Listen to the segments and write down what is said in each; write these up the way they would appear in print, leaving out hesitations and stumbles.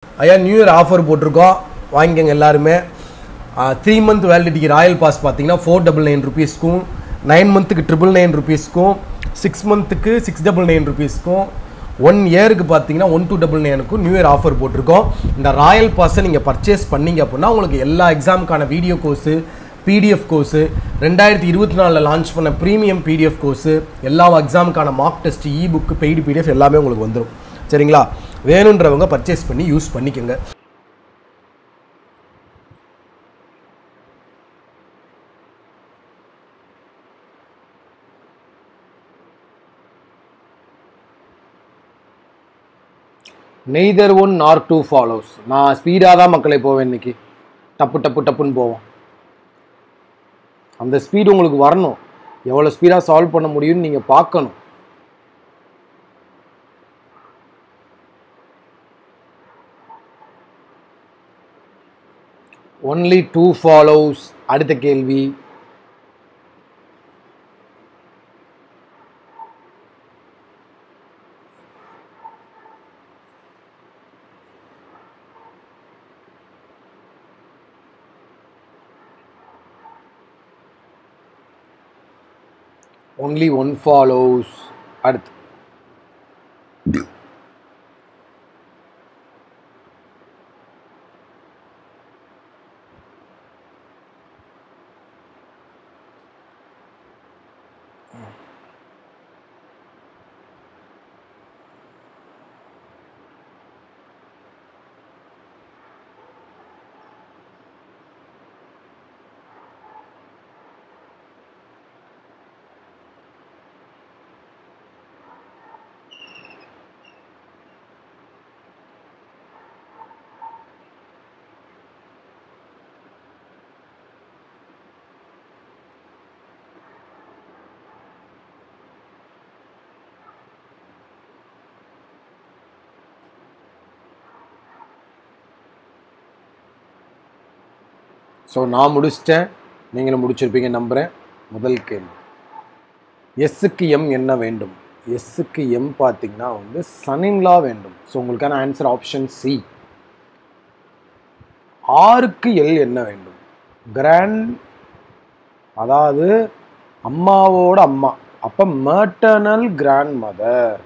ஐயா new year offer போட்டிருக்கோம், வாங்கிக்கோங்க எல்லாருமே. 3 month வேலிடிட்டிக்கு ராயல் பாஸ் பார்த்தீங்கன்னா 499 rupeesக்கும், 9 monthக்கு 999 rupeesக்கும், 6 monthக்கு 699 rupeesக்கும், 1 yearக்கு பார்த்தீங்கன்னா 1299க்கும் நியூ இயர் ஆஃபர் போட்டிருக்கோம். இந்த ராயல் பாஸை நீங்கள் பர்ச்சேஸ் பண்ணீங்க அப்படின்னா உங்களுக்கு எல்லா எக்ஸாமுக்கான video course, PDF course, 2024 launch பண்ண ப்ரீமியம் பிடிஎஃப் கோர்ஸு, எல்லா எக்ஸாமுக்கான mock test, ebook, paid PDF எல்லாமே உங்களுக்கு வந்துடும். சரிங்களா? வேணுன்றவங்க பர்ச்சேஸ் பண்ணி யூஸ் பண்ணிக்கோங்க. Neither one nor two follows. நான் ஸ்பீடாக தான் மக்களை போவேன், இன்னைக்கு டப்பு டப்பு டப்புன்னு போவோம். அந்த ஸ்பீடு உங்களுக்கு வரணும். எவ்வளோ ஸ்பீடாக சால்வ் பண்ண முடியும்னு நீங்கள் பார்க்கணும். Only 2 follows. அடுத்த கேள்வி. only 1 follows. அடுத்து ஸோ நான் முடிச்சிட்டேன், நீங்களும் முடிச்சிருப்பீங்க நம்புகிறேன். முதல் கேள்வி, எஸ்ஸுக்கு எம் என்ன வேண்டும்? எஸ்ஸுக்கு எம் பார்த்தீங்கன்னா சன்இன்லா வேண்டும். ஸோ உங்களுக்கான ஆன்சர் ஆப்ஷன் சி. ஆருக்கு எல் என்ன வேண்டும்? கிராண்ட், அதாவது அம்மாவோட அம்மா, அப்போ maternal grandmother.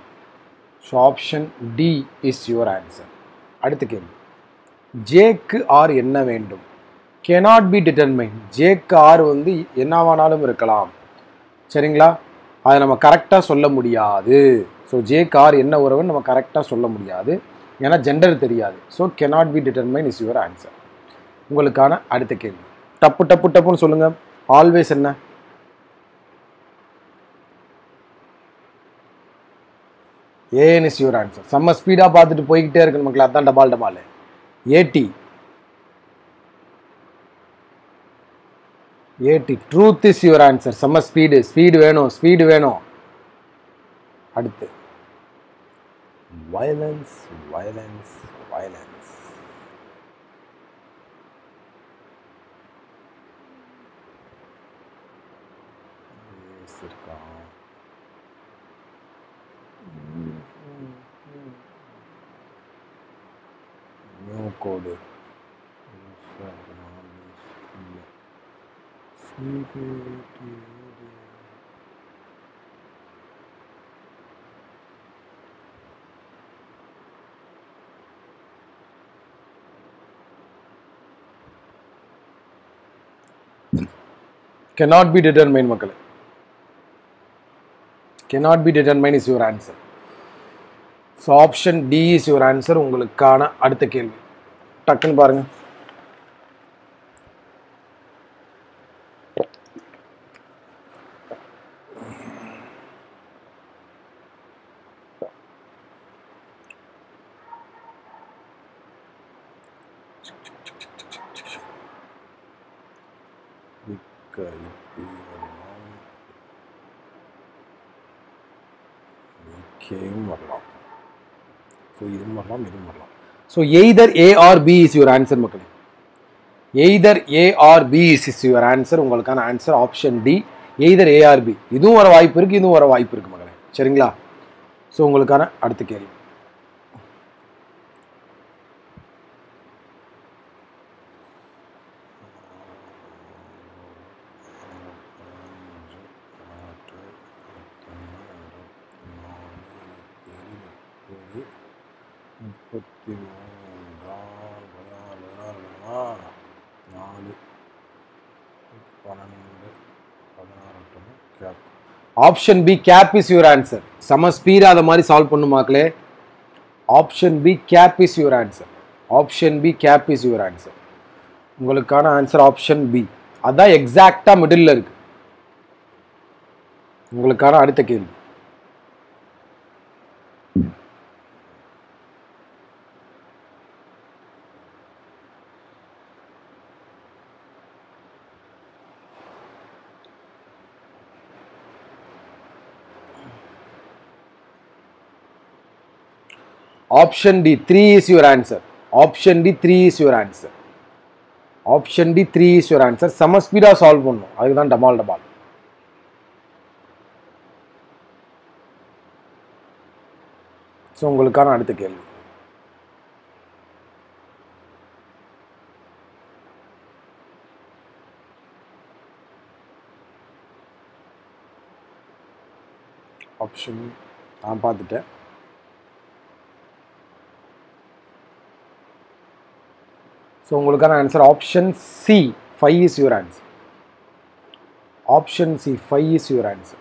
So option D is your answer. அடுத்த கேள்வி, ஜேக்கு ஆர் என்ன வேண்டும்? cannot be determined. ஜேக்கு ஆர் என்னவானாலும் இருக்கலாம். சரிங்களா? அதை நம்ம கரெக்டாக சொல்ல முடியாது. ஸோ ஜேக்கு ஆர் என்ன உறவுன்னு நம்ம கரெக்டாக சொல்ல முடியாது, ஏன்னா ஜெண்டர் தெரியாது. So cannot be determined is your answer. உங்களுக்கான அடுத்த கேள்வி, டப்பு டப்பு டப்புன்னு சொல்லுங்க. ஆல்வேஸ் என்ன? ஏன் இஸ் யுவர் ஆன்சர். செம்ம ஸ்பீடாக பார்த்துட்டு போய்கிட்டே இருக்கு மக்கள், அதான் டபால் டபால். ஏடி, ஏடி ட்ரூத் இஸ் யுவர் ஆன்சர். செம்ம ஸ்பீடு, ஸ்பீடு வேணும், ஸ்பீடு வேணும். அடுத்து violence, violence, violence. New code cannot be determined மக்களே. cannot be determined is your answer. So option D is your answer. உங்களுக்கான அடுத்த கேள்வி, டக்குன்னு பாருங்க. வரலாம். ஸோ இது வரலாம், இது வரலாம். So either A or B is your answer மக்களே. Either A or B is your answer. உங்களுக்கான answer option D, either A or B. இதுவும் வர வாய்ப்பு இருக்கு, இதுவும் வர வாய்ப்பு இருக்கு மக்களே. சரிங்களா? ஸோ உங்களுக்கான அடுத்த கேள்வி, option B cap is your answer. செம ஸ்பீடா அத மாதிரி சால்வ் பண்ணுமாக்களே. Option B cap is your answer. Option B cap is your answer. உங்களுக்கான ஆன்சர் ஆப்ஷன் பி. அதான் எக்ஸாக்டா மிடில் இருக்கு. உங்களுக்கான அடுத்த கேள்வி. Option D, 3 is your answer. Option D, 3 is your answer. Option D, 3 is your answer. செம speedo solve பண்ணும். அதுதான் டமால் டபால். ஸோ உங்களுக்கான அடுத்த கேள்வி. ஆப்ஷன் நான் பார்த்துட்டேன். ஸோ உங்களுக்கான answer option C, 5 is your answer. Option C, 5 is your answer.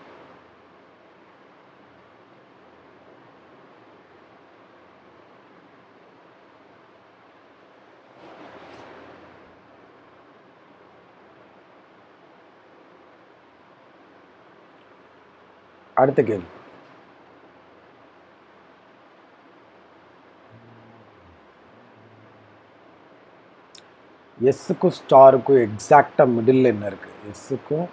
அடுத்த கேள்வி. எஸ்ஸுக்கும் ஸ்டாருக்கும் எக்ஸாக்டா மிடில் என்ன இருக்கு? எஸ்ஸுக்கும்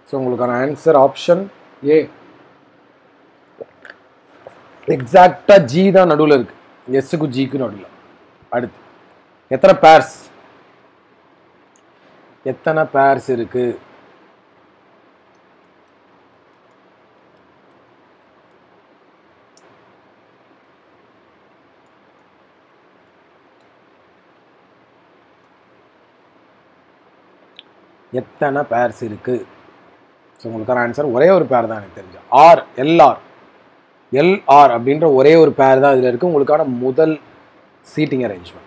ஸோ உங்களுக்கான ஆன்சர் ஆப்ஷன் ஏ. எக்ஸாக்டா ஜி தான் நடுவில் இருக்கு. எஸ்ஸுக்கும் ஜிக்கு நடுவில். அடுத்து எத்தனை பேர்ஸ்? எத்தனை பேர்ஸ் இருக்கு? எத்தனை பேர்ஸ் இருக்கு? ஸோ உங்களுக்கான ஆன்சர் ஒரே ஒரு பேர் தான் எனக்கு தெரிஞ்சு. R, LR. எல்ஆர் அப்படின்ற ஒரே ஒரு பேர் தான் இதில் இருக்கு. உங்களுக்கான முதல் சீட்டிங் அரேஞ்ச்மெண்ட்.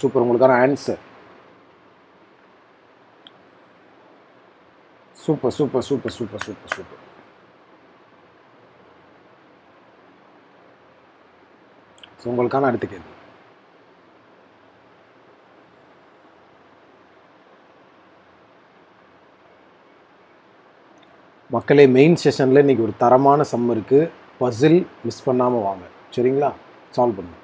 சூப்பர். உங்களுக்கான answer super super super super super super. So உங்களுக்கான அடுத்த கேள்வி. மக்களே, மெயின் செஷனில் இன்றைக்கி ஒரு தரமான சம் இருக்குது. பசில் மிஸ் பண்ணாமல் வாங்க, சரிங்களா? சால்வ் பண்ணுங்க.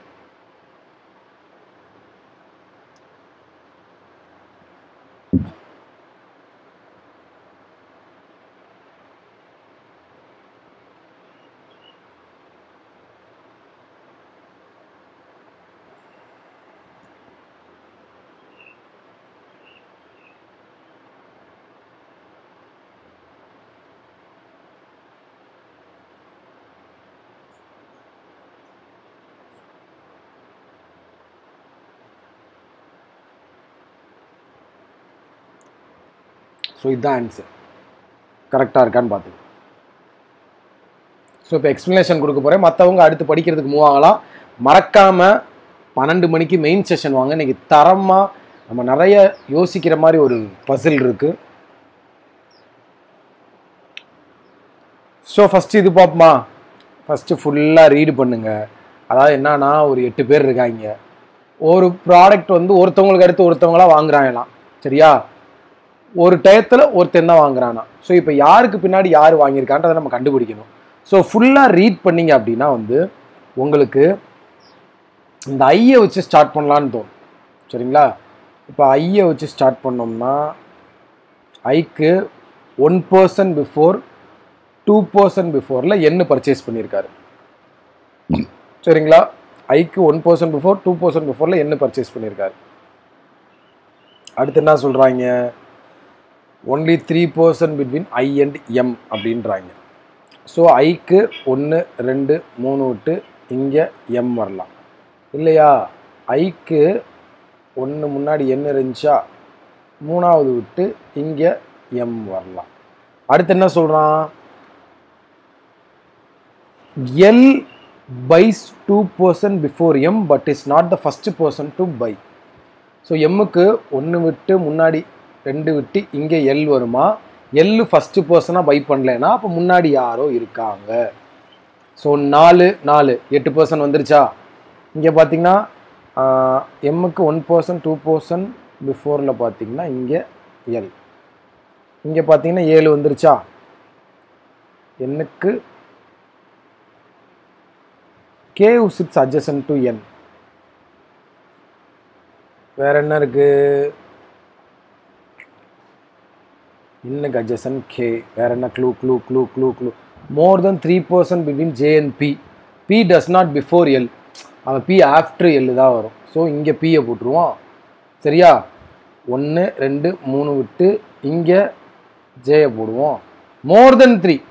ஸோ இதுதான் ஆன்சர். கரெக்டாக இருக்கான்னு பார்த்துக்கோ. ஸோ இப்போ எக்ஸ்ப்ளனேஷன் கொடுக்க போகிறேன், மற்றவங்க அடுத்து படிக்கிறதுக்கு மூவ் ஆகலாம். மறக்காமல் 12 மணிக்கு மெயின் செஷன் வாங்க. இன்றைக்கி தரமாக நம்ம நிறைய யோசிக்கிற மாதிரி ஒரு பசில் இருக்குது. ஸோ ஃபஸ்ட்டு இது பார்ப்போமா? ஃபஸ்ட்டு ஃபுல்லாக ரீடு பண்ணுங்கள். அதாவது என்னன்னா, ஒரு 8 பேர் இருக்காங்க. ஒரு ப்ராடக்ட் வந்து ஒருத்தவங்களுக்கு அடுத்து ஒருத்தவங்களாம் வாங்குறாங்களாம். சரியா? ஒரு டயத்தில் ஒருத்தன் தான் வாங்குறானா. ஸோ இப்போ யாருக்கு பின்னாடி யார் வாங்கியிருக்கான்றதை நம்ம கண்டுபிடிக்கணும். ஸோ ஃபுல்லாக ரீட் பண்ணிங்க அப்படின்னா வந்து உங்களுக்கு இந்த ஐயை வச்சு ஸ்டார்ட் பண்ணலான்னு தோணும். சரிங்களா? இப்போ ஐயை வச்சு ஸ்டார்ட் பண்ணோம்னா ஐக்கு 1% பிஃபோர் 2% பிஃபோரில் என்ன பர்ச்சேஸ் பண்ணியிருக்காரு. சரிங்களா? ஐக்கு 1% பிஃபோர் 2% பிஃபோரில் என்ன பர்ச்சேஸ் பண்ணியிருக்காரு. அடுத்து என்ன சொல்கிறாங்க? Only 3% between I and M அப்படின்றாங்க. ஸோ ஐக்கு 1 2 3 விட்டு இங்கே எம் வரலாம் இல்லையா? ஐக்கு 1 முன்னாடி என்ன இருந்துச்சா, 3வது விட்டு இங்கே எம் வரலாம். அடுத்து என்ன சொல்கிறான்? L buys 2% before M but is not the first person to buy. So எம்முக்கு 1 விட்டு முன்னாடி 2 விட்டு இங்கே எல் வருமா? எல் ஃபஸ்ட்டு பர்சனாக பை பண்ணலைன்னா அப்போ முன்னாடி யாரோ இருக்காங்க. ஸோ 4 8% வந்துருச்சா? இங்கே பார்த்தீங்கன்னா எம்முக்கு 1% 2% பிஃபோரில் பார்த்தீங்கன்னா இங்கே எல், இங்கே பார்த்தீங்கன்னா 7 வந்துருச்சா? என்னுக்கு K sits adjacent to N. வேற என்ன இருக்கு? இன்னுக்கு adjacent K. வேற என்ன clue? More than 3% between J and P. P does not before L. அவன் P after L தான் வரும். ஸோ இங்கே Pயை போட்டுருவோம். சரியா? 1 2 3 விட்டு இங்கே Jயை போடுவோம். மோர் தென் 3.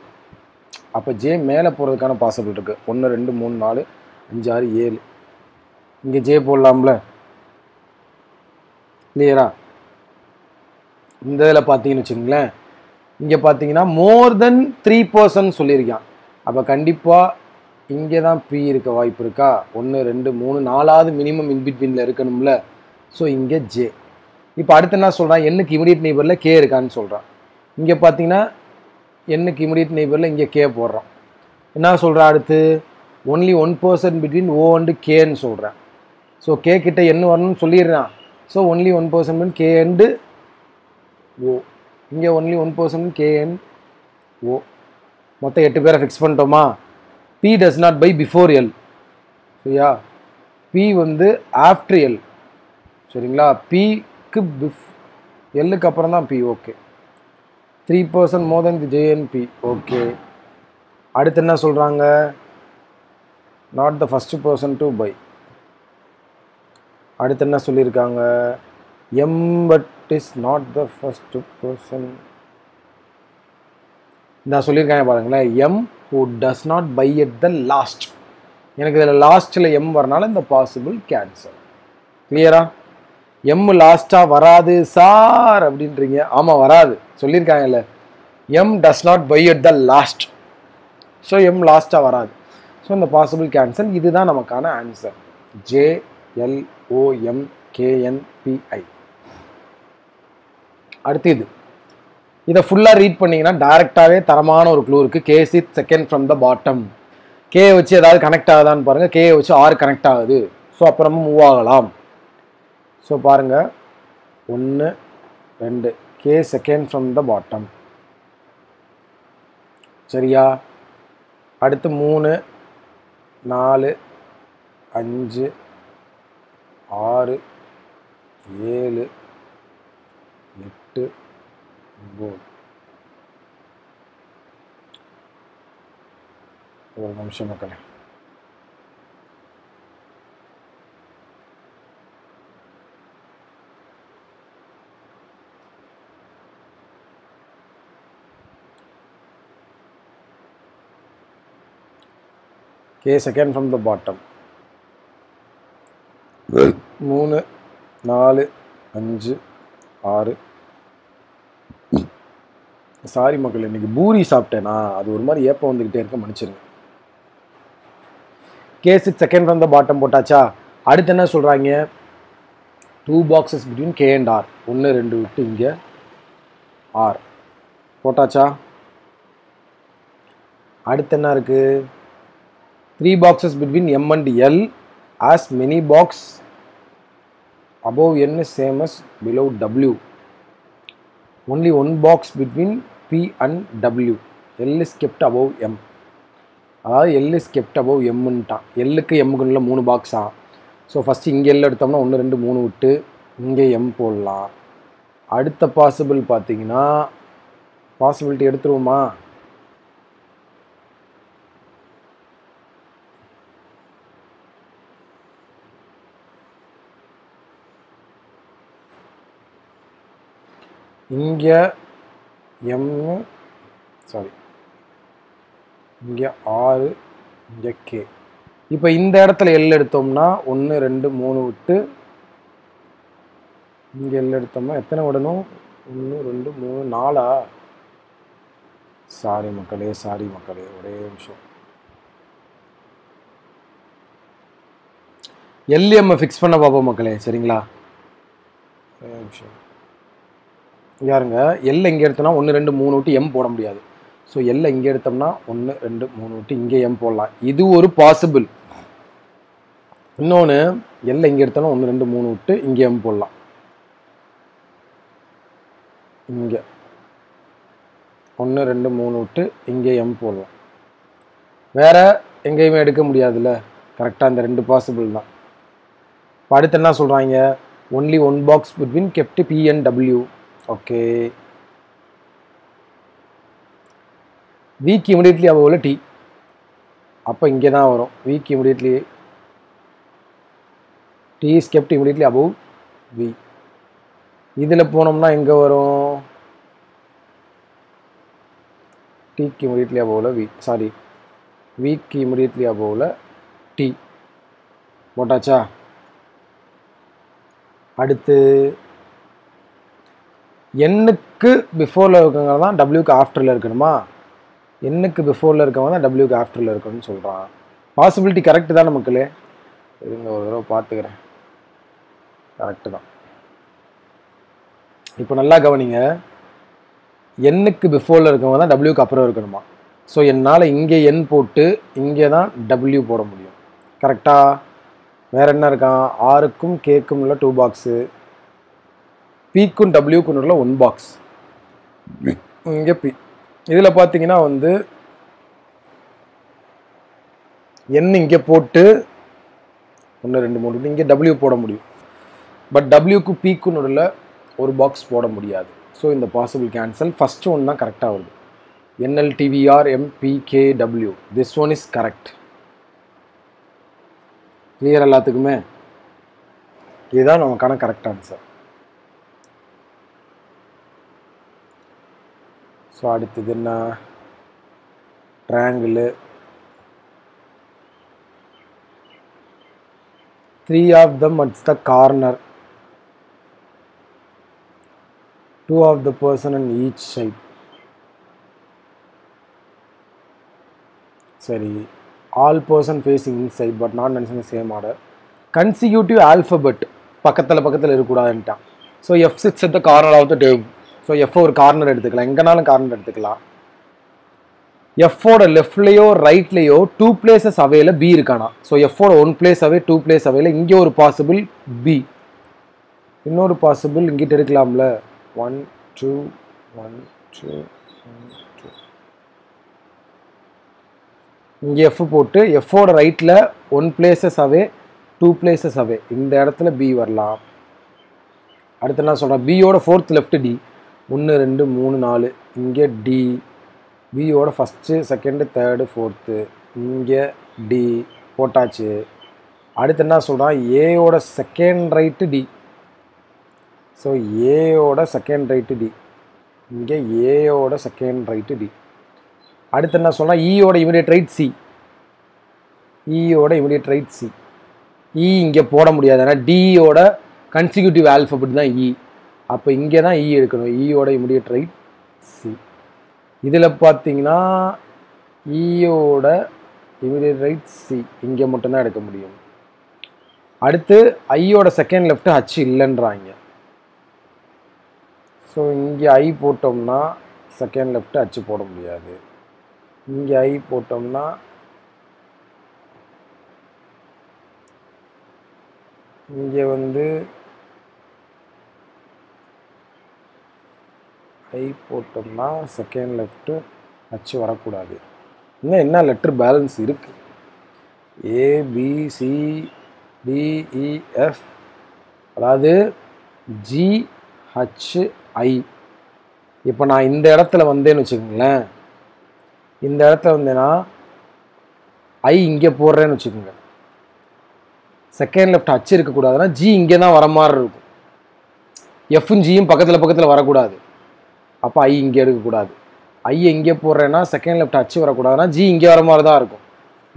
அப்போ ஜே மேலே போகிறதுக்கான பாசிபிள் இருக்குது. 1 2 3 4 5 6 7. இங்கே ஜே போடலாம்ல, கிளியரா? இந்த இதில் பார்த்தீங்கன்னு வச்சுங்களேன், இங்கே பார்த்தீங்கன்னா மோர் தென் 3% சொல்லியிருக்கான். அப்போ கண்டிப்பாக இங்கே தான் பி இருக்க வாய்ப்பு இருக்கா? 1 2 3 4வது மினிமம் இன்பிட்வீனில் இருக்கணும்ல. ஸோ இங்கே ஜே. இப்போ அடுத்து என்ன சொல்கிறான்? என்னுக்கு இமிடியட் நெய்பரில் கே இருக்கான்னு சொல்கிறான். இங்கே பார்த்தீங்கன்னா என்னுக்கு இமிடியட் நெய்பரில் இங்கே கே போடுறான். என்ன சொல்கிறான் அடுத்து? ஒன்லி 1% பிட்வீன் ஓ அண்டு கேன்னு சொல்கிறேன். ஸோ கே கிட்ட என்ன வரணும்னு சொல்லிடுறான். So only 1% between K and O. இங்கே ஒன்லி 1% கே அண்ட் ஓ. மொத்தம் 8 பேரை ஃபிக்ஸ் பண்ணிட்டோமா? P does not buy before L. சரியா? பி வந்து ஆஃப்டர் எல். சரிங்களா? பிக்கு எல்லுக்கு அப்புறம் தான் P. Okay. 3% more than the JNP. Okay. அடுத்து என்ன சொல்கிறாங்க? Not the first person to buy. அடுத்து என்ன சொல்லியிருக்காங்க? M but is not the first person. நான் சொல்லியிருக்காங்க பாருங்களேன், M who does not by at the last. எனக்கு இதில் லாஸ்ட்டில் எம் வரனால இந்த பாசிபிள் கேன்சல். கிளியரா? எம் லாஸ்ட்டாக வராது சார் அப்படின்றீங்க. ஆமாம், வராது, சொல்லியிருக்காங்கல்ல. M does not by at the last. So M லாஸ்ட்டாக வராது. ஸோ இந்த பாசிபிள் கேன்சல். இதுதான் நமக்கான ஆன்சர். JLOMKNPI. அடுத்து இது. இதை ஃபுல்லாக ரீட் பண்ணிங்கன்னா டைரெக்டாகவே தரமான ஒரு க்ளூ இருக்குது. K Sid second from the bottom. K வச்சு ஏதாவது கனெக்ட் ஆகுதான்னு பாருங்கள். கே வச்சு ஆர் கனெக்ட் ஆகுது. ஸோ அப்புறமா மூவ் ஆகலாம். ஸோ பாருங்கள், 1 2 K second from the bottom. சரியா? அடுத்து 3 4 5 6 7 8 9. ஒரு நிமிஷம் மக்களே. K second from the bottom. 3 4 5 6. Sorry மக்கள், இன்னைக்கு பூரி சாப்பிட்டேனா, அது ஒரு மாதிரி ஏப்பம் வந்துக்கிட்டே இருக்க, மன்னிச்சிருங்க. K6 second from the bottom போட்டாச்சா. அடுத்து என்ன சொல்கிறாங்க, 2 boxes between K and R. 1 2 விட்டு இங்கே R போட்டாச்சா. அடுத்து என்ன இருக்குது, 3 boxes between M and L as many box above N is same as below W. Only 1 box between P and W. L is kept above M. அதாவது L is kept above Mன்ட்டான். Lக்கு Mக்குள்ள 3 பாக்ஸா. So first இங்கே L எடுத்தோம்னா 1 2 3 விட்டு இங்கே M போடலாம். அடுத்த பாசிபிள் பார்த்தீங்கன்னா, பாசிபிலிட்டி எடுத்துருவோமா, இங்கே M, சாரி இங்கே 6, இங்கே K. இப்போ இந்த இடத்துல L எடுத்தோம்னா 1 2 3 விட்டு இங்கே L எடுத்தோம்னா எத்தனை விடணும், 1 2 3 4. சாரி மக்களே ஒரே நிமிஷம். LM ஃபிக்ஸ் பண்ண பார்ப்போம் மக்களே, சரிங்களா. ஒரே நிமிஷம் யாருங்க, L இங்கே எடுத்தோம்னா 1 2 3 விட்டு M போட முடியாது. ஸோ L இங்கே எடுத்தோம்னா 1 2 3 விட்டு இங்கே M போடலாம். இது ஒரு பாசிபிள். இன்னொன்று L இங்கே எடுத்தோம்னா 1 2 3 விட்டு இங்கே M போடலாம். இங்கே 1 2 3 விட்டு இங்கே M போடலாம். வேற எங்கேயுமே எடுக்க முடியாதுல்ல. கரெக்டாக இந்த 2 பாசிபிள் தான். இப்போ அடுத்து என்ன சொல்கிறாங்க, only 1 box between kept P and W. Okay, week immediately above T. அப்போ இங்கே தான் வரும். Week immediately T is kept immediately above V. இதில் போனோம்னா எங்கே வரும், T immediately above V. Sorry, week immediately above T போட்டாச்சா. அடுத்து Nக்கு பிஃபோரில் இருக்கவங்க தான் Wக்கு ஆஃப்டரில் இருக்கணுமா, Nக்கு பிஃபோரில் இருக்கவங்க தான் Wக்கு ஆஃப்டரில் இருக்கணும்னு சொல்கிறான். பாசிபிலிட்டி கரெக்டு தான் மக்களே. இருங்க ஒரு தடவை பார்த்துக்கிறேன். கரெக்டு தான். இப்போ நல்லா கவனிங்க, Nக்கு பிஃபோரில் இருக்கவங்க தான் Wக்கு அப்புறம் இருக்கணுமா. ஸோ என்னால் இங்கே N போட்டு இங்கே தான் W போட முடியும். கரெக்டாக. வேறு என்ன இருக்கான், ஆருக்கும் கேக்கும் உள்ள 2 பாக்ஸு, Pக்கும் Wக்கும் உள்ள 1 பாக்ஸ். இங்கே P. இதில் பார்த்தீங்கன்னா வந்து N இங்கே போட்டு 1 2 3 இங்கே W போட முடியும். பட் Wக்கு Pக்கும் உள்ள 1 பாக்ஸ் போட முடியாது. ஸோ இந்த பாசிபிள் கேன்சல். ஃபஸ்ட்டு ஒன் தான் கரெக்டாக வருது. NLTVR MPKW. This one is correct. Clear எல்லாத்துக்குமே. இதுதான் நமக்கான கரெக்ட் ஆன்சர். ஸோ அடுத்தது என்ன, triangle 3 of them at the corner, 2 of the person on each side. சரி, all person facing inside but not mentioned in the same order. Consecutive alphabet பக்கத்தில் இருக்கக்கூடாதுன்ட்டான். So F sits at the corner of the table. So F ஒரு corner எடுத்துக்கலாம், எங்கேனாலும் corner எடுத்துக்கலாம். Fோட லெஃப்ட்லேயோ ரைட்லேயோ 2 பிளேசஸ் அவையில் B இருக்கானா. ஸோ Fோட 1 பிளேஸ் அவே 2 பிளேஸ் அவையில் இங்கே ஒரு பாசிபிள் B, இன்னொரு பாசிபிள் இங்கிட்ட எடுக்கலாம்ல. 1 2 1 2 1 2. இங்கே F போட்டு Fோட ரைட்டில் 1 பிளேசஸ் அவே 2 பிளேசஸ் அவே இந்த இடத்துல B வரலாம். அடுத்து என்ன சொல்கிறேன், பியோட 4th லெஃப்ட் D, 1 2 3 4 இங்கே D, பியோட ஃபஸ்ட்டு செகண்டு தேர்டு 4th இங்கே D போட்டாச்சு. அடுத்து என்ன சொல்கிறான், ஏயோட செகண்ட் ரைட்டு D. ஸோ ஏயோட செகண்ட் ரைட்டு D, இங்கே ஏயோட செகண்ட் ரைட்டு D. அடுத்து என்ன சொல்கிறான், ஈயோட இமிடியேட் ரைட் C, ஈயோட இமிடியேட் ரைட் C. இ இங்கே போட முடியாது, ஏன்னா டியோட கன்சிக்யூட்டிவ் ஆல்ஃபபெட் தான் இ. அப்போ இங்கே தான் இ எடுக்கணும், ஈயோட இமிடியேட் ரைட் C. இதில் பார்த்தீங்கன்னா ஈயோட இமிடியேட் ரைட் சி, இங்கே மட்டும்தான் எடுக்க முடியும். அடுத்து ஐயோட செகண்ட் லெஃப்ட் ஹச் இல்லைன்றாங்க. ஸோ இங்கே ஐ போட்டோம்னா செகண்ட் லெஃப்ட் ஹச் போட முடியாது. இங்கே ஐ போட்டோம்னா இங்கே வந்து ஐ போட்டோம்னா செகண்ட் லெஃப்ட்டு ஹச் வரக்கூடாது. இன்னும் என்ன லெட்டர் பேலன்ஸ் இருக்குது? A B C D E F, அதாவது ஜி ஹச் ஐ. இப்போ நான் இந்த இடத்துல வந்தேன்னு வச்சுக்கோங்களேன், இந்த இடத்துல வந்தேன்னா ஐ இங்கே போடுறேன்னு வச்சுக்கோங்க, செகண்ட் லெஃப்ட் ஹச் இருக்கக்கூடாதுன்னா ஜி இங்கே தான் வர மாதிரி இருக்கும். எஃப்பும் ஜியும் பக்கத்தில் பக்கத்தில் வரக்கூடாது. அப்போ ஐ இங்கே எடுக்கக்கூடாது. ஐ இங்கே போடுறேன்னா செகண்ட் லெஃப்ட் ஹச் வரக்கூடாதுன்னா ஜி இங்கே வர மாதிரி தான் இருக்கும்.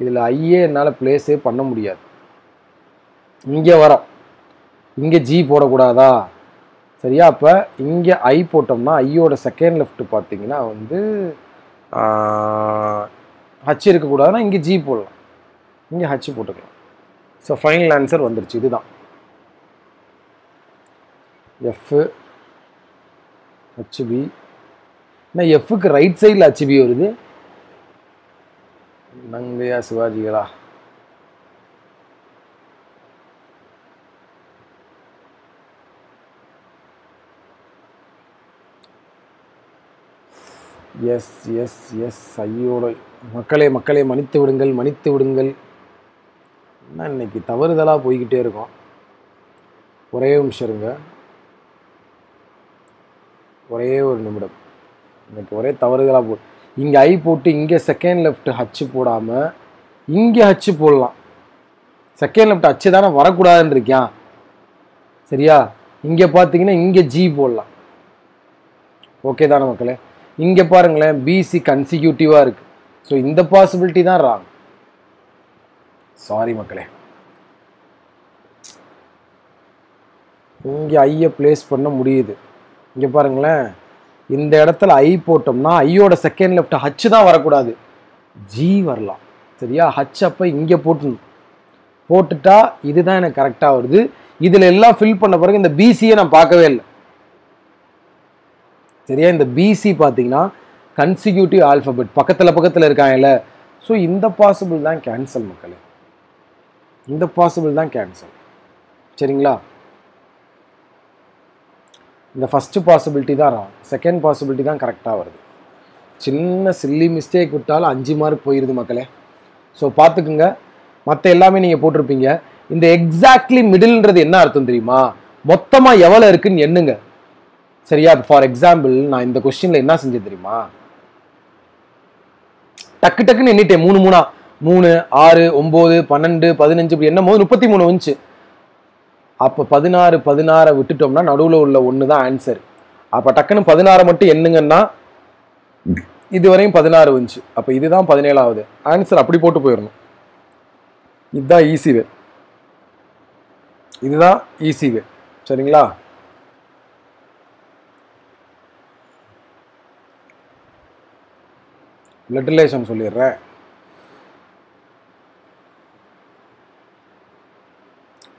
இதில் ஐயே என்னால் பிளேஸே பண்ண முடியாது. இங்கே வரோம், இங்கே ஜி போடக்கூடாதா? சரியா? அப்போ இங்கே ஐ போட்டோம்னா ஐயோட செகண்ட் லெஃப்ட் பார்த்தீங்கன்னா வந்து ஹச் இருக்கக்கூடாதுன்னா இங்கே ஜி போடலாம், இங்கே ஹச் போட்டுக்கலாம். ஸோ ஃபைனல் ஆன்சர் வந்துருச்சு. இதுதான் எஃப் ஹச்பி. ஆனால் எஃப்க்கு ரைட் சைடில் ஹச்பி வருது. நங்கையா சிவாஜிகளா? எஸ் எஸ் எஸ் ஐயோட மக்களே மக்களே மன்னித்து விடுங்கள், மன்னித்து விடுங்கள். என்ன இன்னைக்கு தவறுதலாக போய்கிட்டே இருக்கோம். ஒரே நிமிஷம் இருங்க, ஒரே ஒரு நிமிடம். இன்னைக்கு ஒரே தவறுதலாக இங்கே ஐ போட்டு இங்கே செகண்ட் லெஃப்ட் ஹச் போடாமல் இங்கே ஹச் போடலாம். செகண்ட் லெஃப்ட் ஹச் தானே வரக்கூடாதுன்னு இருக்கியான். சரியா? இங்கே பார்த்தீங்கன்னா இங்கே ஜி போடலாம். ஓகே தானே மக்களே? இங்கே பாருங்களேன், பிசி கன்சிக்யூட்டிவாக இருக்குது. ஸோ இந்த பாசிபிலிட்டி தான் ராங். சாரி மக்களே. இங்கே ஐயை பிளேஸ் பண்ண முடியுது. இங்கே பாருங்களேன், இந்த இடத்துல ஐ போட்டோம்னா ஐயோட செகண்ட் லெஃப்ட் ஹச் தான் வரக்கூடாது, ஜி வரலாம். சரியா? ஹச் அப்போ இங்கே போட்டுட்டா இதுதான் எனக்கு கரெக்டாக வருது. இதில் எல்லாம் ஃபில் பண்ண பிறகு இந்த பிசியை நான் பார்க்கவே இல்லை. சரியா? இந்த பிசி பார்த்தீங்கன்னா கன்சிக்யூட்டிவ் ஆல்ஃபபெட் பக்கத்தில் பக்கத்தில் இருக்காங்கல்ல. ஸோ இந்த பாசிபிள் தான் கேன்சல் மக்களே, இந்த பாசிபிள் தான் கேன்சல். சரிங்களா? இந்த ஃபஸ்ட்டு பாசிபிலிட்டி தான் ராங், செகண்ட் பாசிபிலிட்டி தான் கரெக்டாக வருது. சின்ன சில்லி மிஸ்டேக் விட்டாலும் 5 மார்க் போயிடுது மக்களே. ஸோ பார்த்துக்குங்க. மற்ற எல்லாமே நீங்கள் போட்டிருப்பீங்க. இந்த எக்ஸாக்ட்லி மிடில்ன்றது என்ன அர்த்தம் தெரியுமா? மொத்தமாக எவ்வளோ இருக்குன்னு எண்ணுங்க. சரியா? ஃபார் எக்ஸாம்பிள் நான் இந்த கொஸ்டினில் என்ன செஞ்சேன் தெரியுமா? டக்கு டக்குன்னு எண்ணிட்டேன். 3 3 3 6 9 12 15 இப்படி என்னும் போது 33 வந்துச்சு. அப்போ 16 16 விட்டுட்டோம்னா நடுவில் உள்ள ஒன்று தான் ஆன்சர். அப்போ டக்குன்னு 16 மட்டும் எண்ணுங்கன்னா இதுவரையும் 16 வந்துச்சு. அப்போ இதுதான் 17வது ஆன்சர். அப்படி போட்டு போயிடணும். இதுதான் ஈஸி வே, இதுதான் ஈஸி வே. சரிங்களா? பிளட் ரிலேஷன் சொல்லிடுறேன்.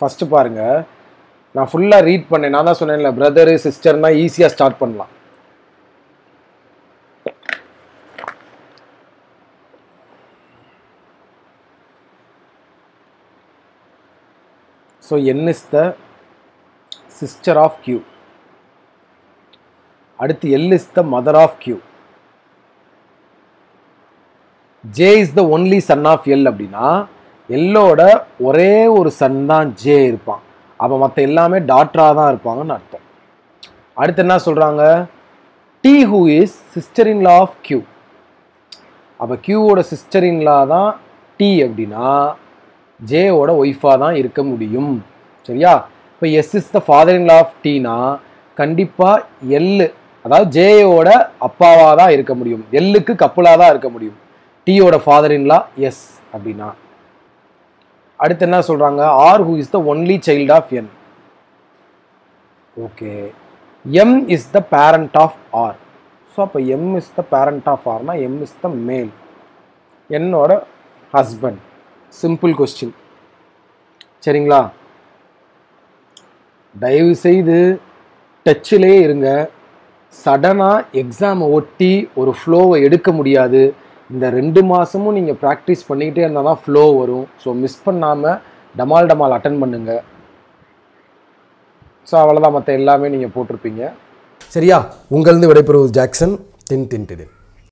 ஃபர்ஸ்ட் பாருங்க, நான் ஃபுல்லாக ரீட் பண்ணேன். நான் தான் சொன்னேன்ல, பிரதரு சிஸ்டர்னா ஈஸியாக ஸ்டார்ட் பண்ணலாம். So n is the sister of Q. அடுத்து L is the mother of Q. J is the only son of L. அப்படின்னா எல்லோட ஒரே ஒரு சன் தான் ஜே இருப்பான். அப்போ மற்ற எல்லாமே டாக்டராக தான் இருப்பாங்கன்னு அர்த்தம். அடுத்து என்ன சொல்கிறாங்க? T who is sister in law of Q. அப்போ Qவோட சிஸ்டர் இன் லா தான் T அப்படின்னா ஜேவோட ஒய்ஃபாக தான் இருக்க முடியும். சரியா? இப்போ S is the father in law of Tina கண்டிப்பாக எல், அதாவது ஜேயோட அப்பாவாக தான் இருக்க முடியும். எல்லுக்கு கப்புலாக தான் இருக்க முடியும். டீயோட ஃபாதர் இன் லா எஸ் அப்படின்னா. அடுத்து என்ன சொல்கிறாங்க? R who is the only child of N. Okay, M is the parent of R. So அப்போ M is the parent of ஆர்னா எம் இஸ் த மேல், என்னோட ஹஸ்பண்ட். Simple question. சரிங்களா? தயவு செய்து டச்சிலே இருங்க. சடனாக எக்ஸாமை ஒட்டி ஒரு ஃப்ளோவை எடுக்க முடியாது. இந்த 2 மாதமும் நீங்கள் ப்ராக்டிஸ் பண்ணிக்கிட்டே இருந்தால் தான் ஃப்ளோ வரும். ஸோ மிஸ் பண்ணாமல் டமால் அட்டன் பண்ணுங்கள். ஸோ அவ்வளோதான், மற்ற எல்லாமே நீங்கள் போட்டிருப்பீங்க. சரியா? உங்களிருந்து விடைபெறுவது ஜாக்சன். டின் டின் டின்.